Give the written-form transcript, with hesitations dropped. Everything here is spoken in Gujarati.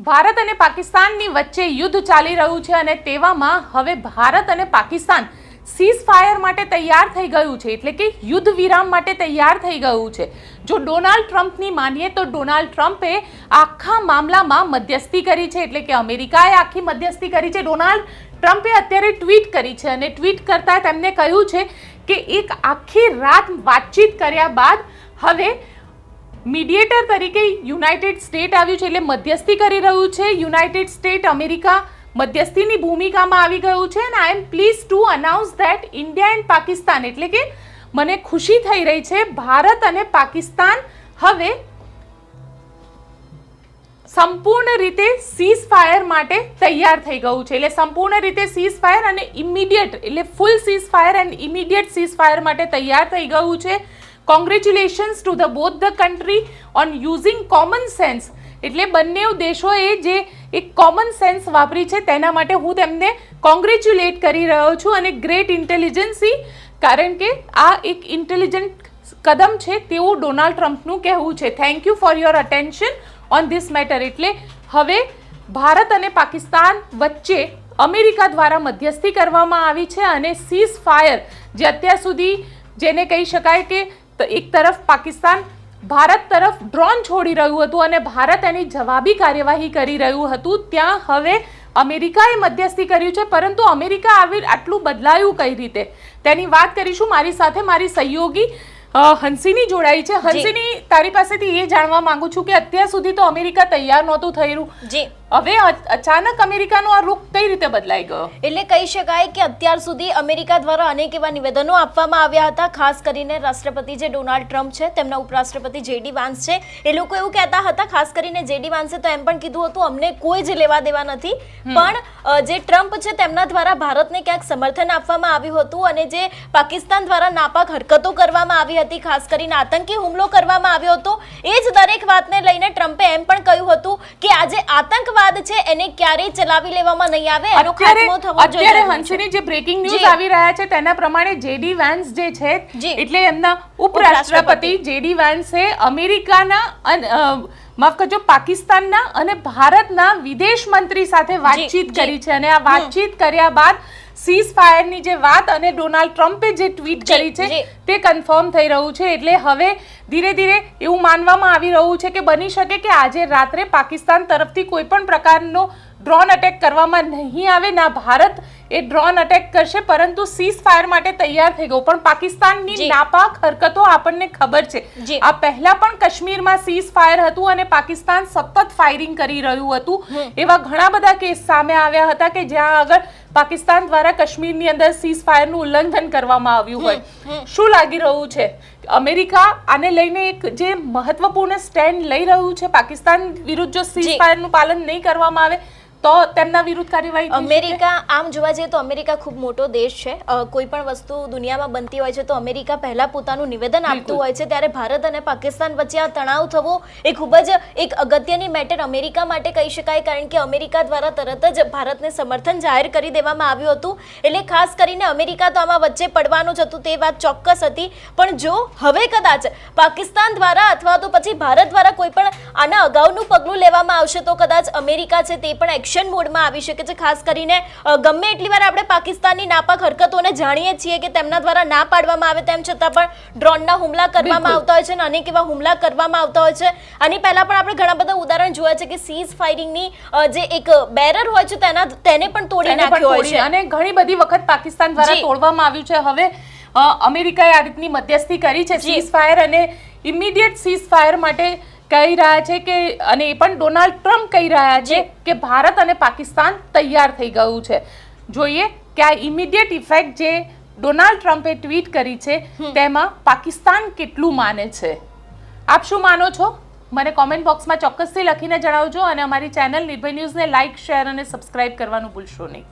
ભારત અને પાકિસ્તાનની વચ્ચે યુદ્ધ ચાલી રહ્યું છે અને તેવામાં હવે ભારત અને પાકિસ્તાન સીઝ ફાયર માટે તૈયાર થઈ ગયું છે, એટલે કે યુદ્ધ વિરામ માટે તૈયાર થઈ ગયું છે. જો ડોનાલ્ડ ટ્રમ્પની માનીએ તો ડોનાલ્ડ ટ્રમ્પે આખા મામલામાં મધ્યસ્થી કરી છે, એટલે કે અમેરિકાએ આખી મધ્યસ્થી કરી છે. ડોનાલ્ડ ટ્રમ્પે અત્યારે ટ્વીટ કરી છે અને ટ્વીટ કરતા તેમને કહ્યું છે કે એક આખી રાત વાતચીત કર્યા બાદ હવે મીડિયેટર તરીકે યુનાઇટેડ સ્ટેટ આવ્યું છે, એટલે મધ્યસ્થી કરી રહ્યું છે. યુનાઇટેડ સ્ટેટ અમેરિકા મધ્યસ્થીની ભૂમિકામાં આવી ગયું છે. અને I am please to announce that India and Pakistan, એટલે કે મને ખુશી થઈ રહી છે, ભારત અને પાકિસ્તાન હવે સંપૂર્ણ રીતે સીઝ ફાયર માટે તૈયાર થઈ ગયું છે. એટલે સંપૂર્ણ રીતે સીઝ ફાયર અને ઇમિડિયેટ, એટલે full cease fire and immediate cease fire માટે તૈયાર થઈ ગયું છે. Congratulations to the both the country on using common sense, એટલે બંને દેશોએ જે એક કોમન સેન્સ વાપરી છે તેના માટે હું તેમને કોંગ્રેચ્યુલેટ કરી રહ્યો છું. અને ગ્રેટ ઇન્ટેલિજન્સી, કારણ કે આ એક ઇન્ટેલિજન્ટ કદમ છે તેવું ડોનાલ્ડ ટ્રમ્પનું કહેવું છે. Thank you for your attention on this matter. એટલે હવે ભારત અને પાકિસ્તાન વચ્ચે અમેરિકા દ્વારા મધ્યસ્થી કરવામાં આવી છે અને સીઝ ફાયર જે અત્યાર સુધી જેને કહી શકાય કે એક તરફ પાકિસ્તાન ભારત તરફ ડ્રોન છોડી રહ્યું હતું અને ભારત એની જવાબી કાર્યવાહી કરી રહ્યું હતું, ત્યાં હવે અમેરિકાએ મધ્યસ્થી કર્યું છે. પરંતુ અમેરિકા આટલું બદલાયું કઈ રીતે તેની વાત કરીશું. મારી સાથે મારી સહયોગી હંસિની જોડાઈ છે. હંસિની, તારી પાસેથી એ જાણવા માંગુ છું કે અત્યાર સુધી તો અમેરિકા તૈયાર નહોતું થઈ રહ્યું, હવે અચાનક અમેરિકાનો આ રૂખ કઈ રીતે બદલાઈ ગયો? એટલે કહી શકાય કે અત્યાર સુધી અમેરિકા દ્વારા અનેક એવા નિવેદનો આપવામાં આવ્યા હતા, ખાસ કરીને રાષ્ટ્રપતિ જે ડોનાલ્ડ ટ્રમ્પ છે, તેમના ઉપરાષ્ટ્રપતિ જેડી વાન્સ છે, એ લોકો એવું કહેતા હતા, ખાસ કરીને જેડી વાન્સે તો એમ પણ કીધું હતું અમને કોઈ જ લેવા દેવા નથી. પણ જે ટ્રમ્પ છે તેમના દ્વારા ભારતને ક્યાંક સમર્થન આપવામાં આવ્યું હતું અને જે પાકિસ્તાન દ્વારા નાપાક હરકતો કરવામાં આવી હતી, ખાસ કરીને આતંકી હુમલો કરવામાં આવ્યો હતો, એ જ દરેક વાતને લઈને ટ્રમ્પે એમ પણ કહ્યું હતું કે આજે આતંકવાદ છે એને ક્યારેય ચલાવી લેવામાં નહીં આવે, એનો ખાત્મો થવો જોઈએ. અત્યારે હંસિની જે બ્રેકિંગ ન્યૂઝ આવી રહ્યા છે તેના પ્રમાણે જેડી વાન્સ જે છે, એટલે એમના ઉપરાષ્ટ્રપતિ જેડી વાન્સે અમેરિકાના માફ કરજો પાકિસ્તાનના અને ભારતના વિદેશ મંત્રી સાથે વાતચીત કરી છે અને આ વાતચીત કર્યા બાદ સીઝ ફાયરની જે વાત અને ડોનાલ્ડ ટ્રમ્પે જે ટ્વીટ કરી છે તે કન્ફર્મ થઈ રહ્યું છે. એટલે હવે ધીરે ધીરે એવું માનવામાં આવી રહ્યું છે કે બની શકે કે આજે રાત્રે પાકિસ્તાન તરફથી કોઈ પણ પ્રકારનો ડ્રોન અટેક કરવામાં નહીં આવે, ના ભારત એ ડ્રોન અટેક કરશે, પરંતુ સીઝ ફાયર માટે તૈયાર થઈ ગયું. પણ પાકિસ્તાનની નાપાક હરકતો આપણને ખબર છે. આ પહેલા પણ કાશ્મીરમાં સીઝ ફાયર હતું અને પાકિસ્તાન સતત ફાયરિંગ કરી રહ્યું હતું. એવા ઘણા બધા કેસ સામે આવ્યા હતા કે જ્યાં આગળ પાકિસ્તાન દ્વારા કાશ્મીરની અંદર સીઝ ફાયરનું ઉલ્લંઘન કરવામાં આવ્યું હોય. શું લાગી રહ્યું છે, અમેરિકા આને લઈને એક જે મહત્વપૂર્ણ સ્ટેન્ડ લઈ રહ્યું છે પાકિસ્તાન વિરુદ્ધ? જો સીઝ ફાયરનું પાલન નહીં કરવામાં આવે તો તેમના વિરુદ્ધ કાર્યવાહી? અમેરિકા, આમ જોવા જઈએ તો અમેરિકા ખૂબ મોટો દેશ છે. કોઈ પણ વસ્તુ દુનિયામાં બનતી હોય છે તો અમેરિકા પહેલા પોતાનું નિવેદન આપતું હોય છે, ત્યારે ભારત અને પાકિસ્તાન વચ્ચે આ તણાવ થવો એ ખૂબ જ એક અગત્યની મેટર અમેરિકા માટે કહી શકાય, કારણ કે અમેરિકા દ્વારા તરત જ ભારતને સમર્થન જાહેર કરી દેવામાં આવ્યું હતું. એટલે ખાસ કરીને અમેરિકા તો આમાં વચ્ચે પડવાનું જ હતું, તે વાત ચોક્કસ હતી. પણ જો હવે કદાચ પાકિસ્તાન દ્વારા અથવા તો પછી ભારત દ્વારા કોઈ પણ આના અગાઉનું પગલું લેવામાં આવશે તો કદાચ અમેરિકા છે તે પણ એક્શન મોડમાં આવી શકે છે. ખાસ કરીને ગમે એટલી વાર આપણે પાકિસ્તાનની નાપાક હરકતોને જાણીએ છીએ કે તેમના દ્વારા ના પાડવામાં આવે તેમ છતાં પણ ડ્રોનના હુમલા કરવામાં આવતા હોય છે અને અનેક એવા હુમલા કરવામાં આવતા હોય છે. આની પહેલા પણ આપણે ઘણા બધા ઉદાહરણ જોયા છે કે સીઝ ફાયરિંગની જે એક બેરર હોય છે તેને પણ તોડી નાખ્યો હોય છે અને ઘણી બધી વખત પાકિસ્તાન દ્વારા તોડવામાં આવ્યું છે. હવે અમેરિકાએ આ રીતની મધ્યસ્થી કરી છે સીઝ ફાયર અને ઇમિડિયેટ સીઝ ફાયર માટે કહી રહ્યા છે કે, અને એ પણ ડોનાલ્ડ ટ્રમ્પ કહી રહ્યા છે કે ભારત અને પાકિસ્તાન તૈયાર થઈ ગયું છે. જોઈએ કે આ ઇમિડિયેટ ઇફેક્ટ જે ડોનાલ્ડ ટ્રમ્પે ટ્વીટ કરી છે તેમાં પાકિસ્તાન કેટલું માને છે. આપ શું માનો છો? મને કોમેન્ટ બોક્સમાં ચોક્કસથી લખીને જણાવજો અને અમારી ચેનલ નિર્ભય ન્યૂઝને લાઇક, શેર અને સબસ્ક્રાઇબ કરવાનું ભૂલશો નહીં.